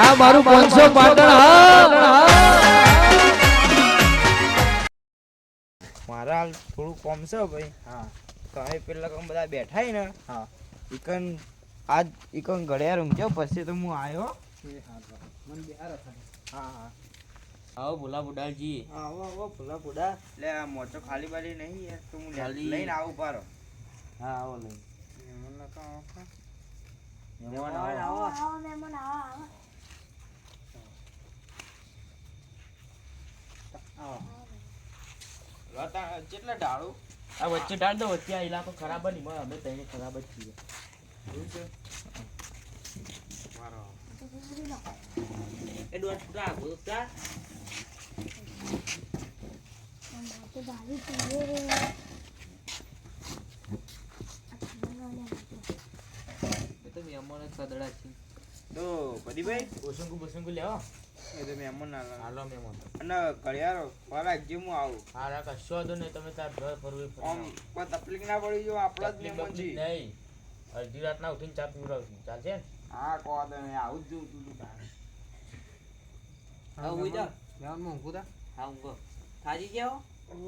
આ મારું 500 પાટણ હા મારા હાલ થોડું કોમ છે ભાઈ. હા તમે પેલા કામ બધા બેઠા ને. હા ઈકન આજ ઈકન ઘડિયાળ ઊંઘ્યો પછી તો હું આવ્યો. મને બિહાર હતા. હા હા આવો ભોલા બુડાજી. આવો આવો ભૂલા ભૂડા. એટલે આ મોચો ખાલી બાલી નહીં યાર તો હું ખાલી. લઈને આવું પારો. હા આવો લઈ. મહેમાન કા આવો. મહેમાન આવો. મહેમાન આવો. લતા કેટલા ડાળું. આ વચ્ચે ડાળ દો. વચ્ચે આ ઇલાકો ખરાબ જ નહીં. અમે તઈને ખરાબ જ છીએ. એવું છે. મારો એ દોઢ ફૂટા ગોતા. તો દાદી પીએ. એ તો મહેમાન જ સદડા છે. તો પદીભાઈ ઓસંગુ બસંગુ લેવો. એ તો મહેમાન ના હાલો મહેમાન. અને ઘડિયાળો ફરાક જે હું આવું. હા રા કશો વાંધો નહીં. તમે તાર ઘર ફરવું આમ કોઈ તકલીફ ના પડી જો આપણા જ મહેમાન છે. નહીં. અડધી રાતના ઉઠીને ચા પીવડાવશું. ચાલશે ને? હા કહો તમે આવું જ જોઉં તું તારે. હા ઉઈ જા. મહેમાન માં ઊંઘું તા હા ઊંઘો. થાજી ગયા હો?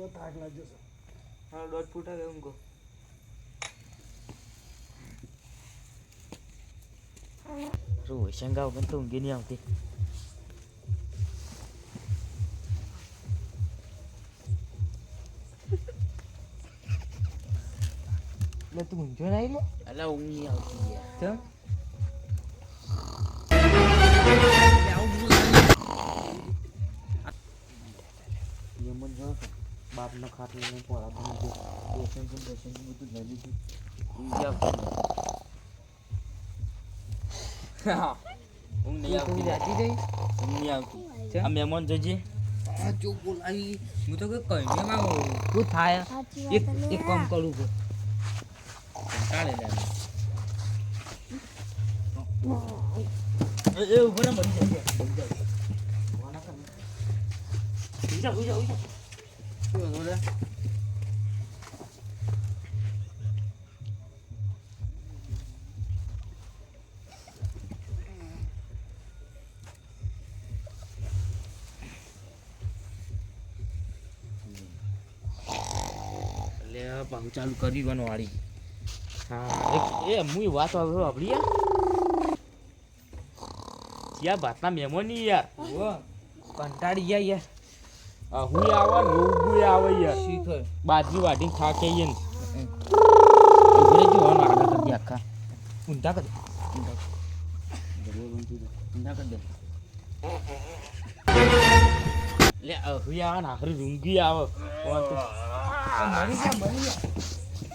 ઓ થાક લાગ્યો છે. હા દોઢ ફૂટા ગયો ઊંઘો. શું શંગા વગર તો ઊંઘી નહીં આવતી. એટલે તું ઊંઝો નહીં લે. એટલે ઊંઘ નહીં આવતી યાર. ચમ મહેમાન જો બાપનો ખાટલો ને પોળા બની ગયો. દર્શન બધું લઈ લીધું. ઊંઘી આવતી નહીં. ઊંઘ નહીં આવતી. જાતી ગઈ. ઊંઘ નહીં આવતી. આ મહેમાન જોજે. આ જો બોલાવી. હું તો કઈ કઈ નહીં આવું. શું થાય? સાચી એક વાત એક કામ કરું છું. કંટાળે લે. એ ઉભો ને બની જાય. બની જાય. વાના કર. ઉજા. શું હતું રે? લે પાછું ચાલુ કરી વાનો વાળી. હા એ હું વાત વાપરી યાર ભાતના મહેમાન ની યાર. કંટાળી ગયા યાર. હું આવે લોગું આવે યાર. શીખ બાજરી વાટીને થાકે ને ઉભરે જોવાનું આગળ કરી દે આખા. ઊંધા કર. ઊંધા કરી દે. લે હું આવે ને આખરી રૂંગી આવે.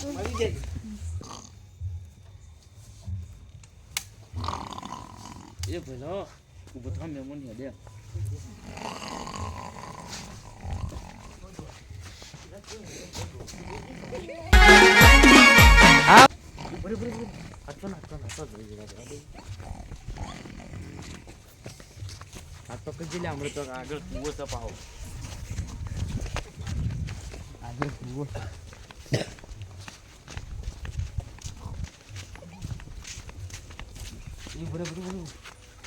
મરી જાય. એ પેલો ઉભો થા મહેમાન યાદ દે. હાથ પકડી લે હમણાં તો આગળ કૂવો તપાવો. આગળ કૂવો.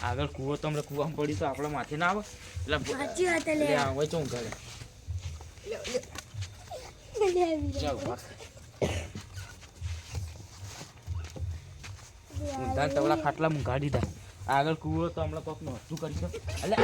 આગળ કૂવો તો હમણાં કૂવામાં પડી તો આપણા માથે ના આવે. સાચી વાત લે. એટલે આવે ચોં કરે. જાઓ ઊંધા તવલા ખાટલા મૂંઘા દીધા. આગળ કૂવો તો હમણાં કોક નું હતું કરીશું. એટલે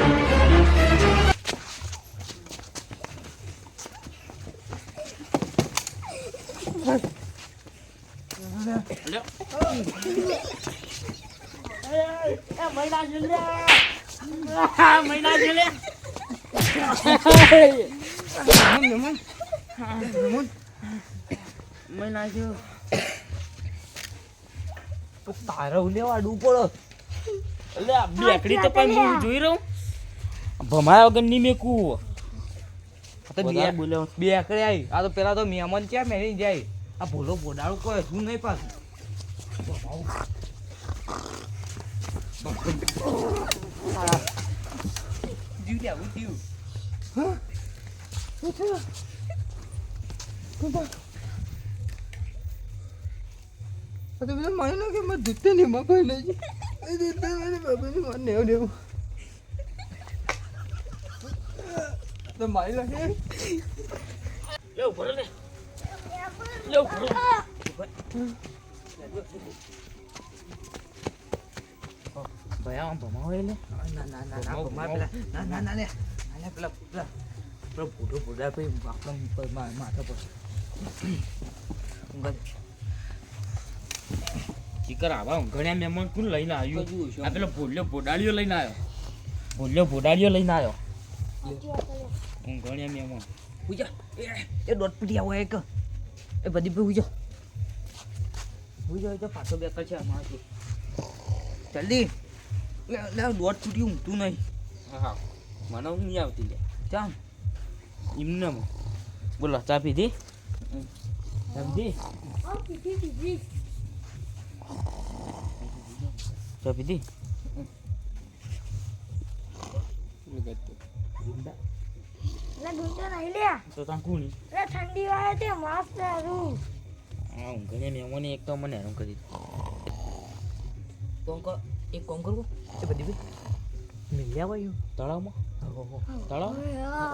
તારે લેવા ડૂ પડો. એટલે બેકડી તો પણ હું જોઈ રહું. ભમાયા વગર નહીં મેકું. બોલ્યો બે એકડે આવી. આ તો પેલા તો મહેમાન ક્યાં મેરી જાય. આ ભોલો બોડાળું કોઈ શું નહીં પાછું. જીવ લે આવું જીવ. તો બધા માની કે મેં દૂધ નહીં મફાઈ લેજે. દૂધ મને બાબાને મને નેવું તો મારી લાગે લે ઉપર લે લે ઉપર ભાઈ આમ ભમાવો એટલે ના ના ના ના ભમા પેલા ના ના ના લે આલે પેલા પેલા પેલા ભૂડો ભૂડા પે આપણા માથા પર ઊંઘ ચીકર આવા ઊંઘણ્યા મહેમાન કોણ લઈને આવ્યું આ પેલો ભોલ્યો ભોડાળીઓ લઈને આવ્યો ભોલ્યો ભોડાળીઓ લઈને આવ્યો સાચી વાત લે ઊંઘણ્યા મહેમાન ઉજા એ દોઢ પીટી આવો એક એ બધી પે ઉજા તો પાછો બેકર છે અમારથી જલ્દી લે લે દોઢ પીટી ઊંઘતું નહીં હા મને ઊંઘ નહીં આવતી લે ચામ એમને બોલો ચા પીધી ચા પીધી હા પીધી ચા પીધી એટલે ગુંડા નહીં લે તો ત્યાં કોની એટલે ઠંડી વાળે તે મસ્ત હારું આ ઊંઘણ્યા મહેમાને એક તો મને હેરાન કરી કોણ એક કોણ કરવો એ બધી બી મિલ્યા વાયું તળાવમાં તળાવ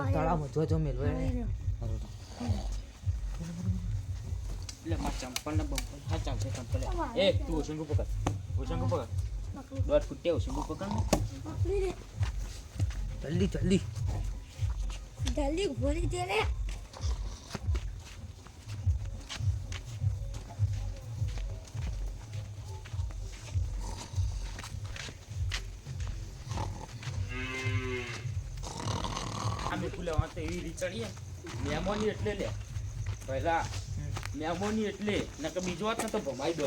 તળાવમાં જો મેલવે એટલે મારા ચંપલને બંપલ હા ચાલશે ચંપલ એ તું ઓશંગુ પકડ દોઢ ફૂટ્યા ઓશંગુ પકડ પકડી દે જલ્દી જલ્દી જલ્દી ભરી દે લે અમે ફૂલેવા તો એવી રીતે ચડીએ મહેમાની એટલે લે પહેલા મહેમાની એટલે નકર બીજો વાત ને તો ભમાઈ દો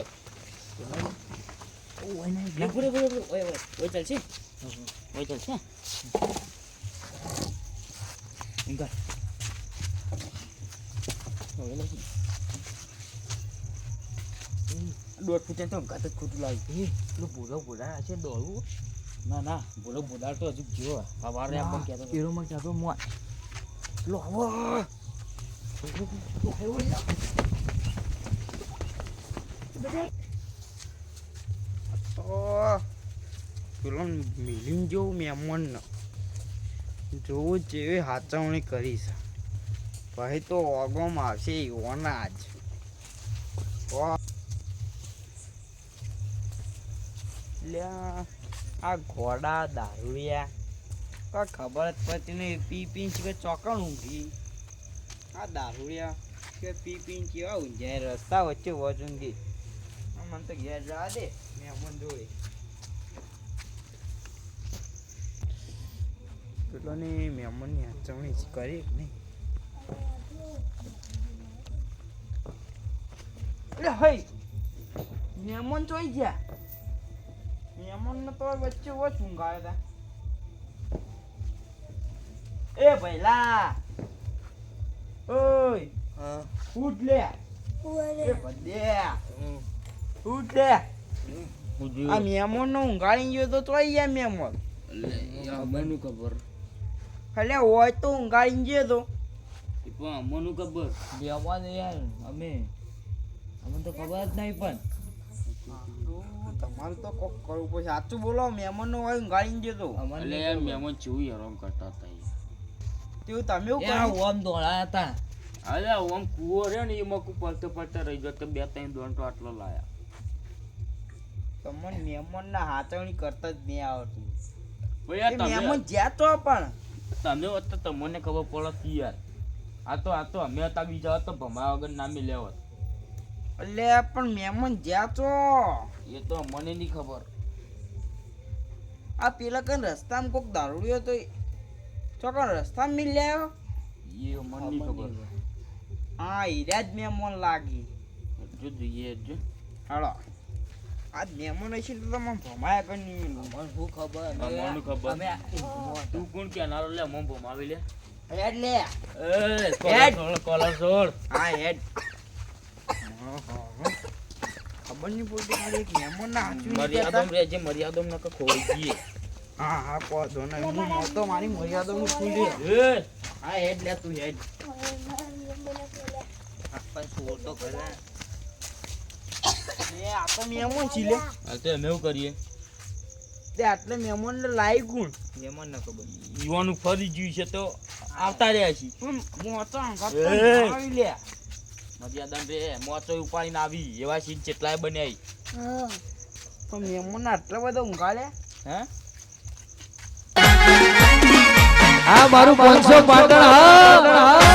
ઓય ચાલશે ઓય ચાલશે ઊંઘા દોઢ ફૂટે તો ઘાત જ ખોટું લાગ્યું પેલો ભૂલો ભૂડા છે દોડવું ના ના બોલો બોલાડ તો હજુ જો સવારે આપણને કહેતો હતો. એરોમાં કહેતો મોય પેલો આવો પેલો મિલિંગ જેવું મહેમાન જોવું જેવી હાચવણી કરીશ ભાઈ તો ઓગોમાં આવશે ઓના જ લ્યા આ ઘોડા દારૂડિયા કોઈ ખબર જ પડતી નહીં પી પીન કે ચોકણ ઊંઘી આ દારૂડિયા કે પી પીન કેવા ઊંઝાય રસ્તા વચ્ચે વચ ઊંઘી મને તો ઘેર જવા દે મહેમાન જોડે પેલોની મહેમાનની હાચવણી કરી નહીં એટલે હઈ મહેમાન ચોઈ ગયા મહેમાનને તો વચ્ચે વચ ઊંઘાયા હતા એ ભઈલા ઓય ઉઠ લે એ ભદ્યા ઉઠ લે આ મહેમાનનો ઊંઘાડી ગયો તો ચોઈ ગયા મહેમાન અમનું ખબર એટલે હોય તો ઊંઘાડી ગયો તો એ પણ અમનું ખબર બેવા દે યાર અમે અમને તો ખબર જ નહીં પણ તમારે તો કોક કરવું પડશે સાચું બોલો મહેમાનનો હોય ઊંઘાડી ગયો તો એટલે યાર મહેમાન જેવું હેરાન કરતા હતા તેવું તમે એવું યાર કર્યું ઓમ દોડાયા હતા અરે આમ કૂવો રહ્યો ને એમાં કુ પડતે પડતે રહી ગયો તો 2-3 દોન તો આટલો લાયા તમને મહેમાનના હાચવણી કરતા જ નહીં આવડતું ભાઈ એ મહેમાન જ્યાં તો પણ તમે હોત તો તમને ખબર પડત યાર આ તો અમે હતા બીજા હોત તો ભમા વગર નામે લેવત એટલે પણ મહેમાન જ્યાં તો એ તો મને નહીં ખબર આ પેલા કઈ રસ્તામાં કોક દારૂડિયો તો ચોકન રસ્તામાં મિલ આવ્યો એ મને નહીં ખબર હા હીરા જ મહેમાન લાગી જો જોઈએ જો હાલો આજ મહેમાન હશે તો તમે ભમાયા કરી નહીં મને શું ખબર અમને ખબર. અમે તું કોણ કેનારો લે મમ ભમાવી લે હેડ લે એ કોલર છોડ હા હેડ ખબર નહીં પડતી ખાલી એક મહેમાન ના મર્યાદમ રહેજે મર્યાદમ નકર ખોઈ ગઈ હા હા કહો છો ને હું તો મારી મર્યાદાનું ખુલી એ હા હેડ લે તું હેડ પણ છોડ તો કરે એ આ તો મહેમાન છે લે આ તો અમે એવું કરીએ તે આટલે મહેમાન ને લાઈ ગુણ મહેમાન ના ખબર યુવાનું ફરી ગયું છે તો આવતા રહ્યા છીએ પણ મોચો અંગાત એ. તો આવી લે મર્યાદા રે મોચો ઉપાડીને આવી એવા સીન કેટલાય બન્યા હા પણ મહેમાન આટલા બધા ઊંઘા લે હે આ મારું 500 પાટણ હા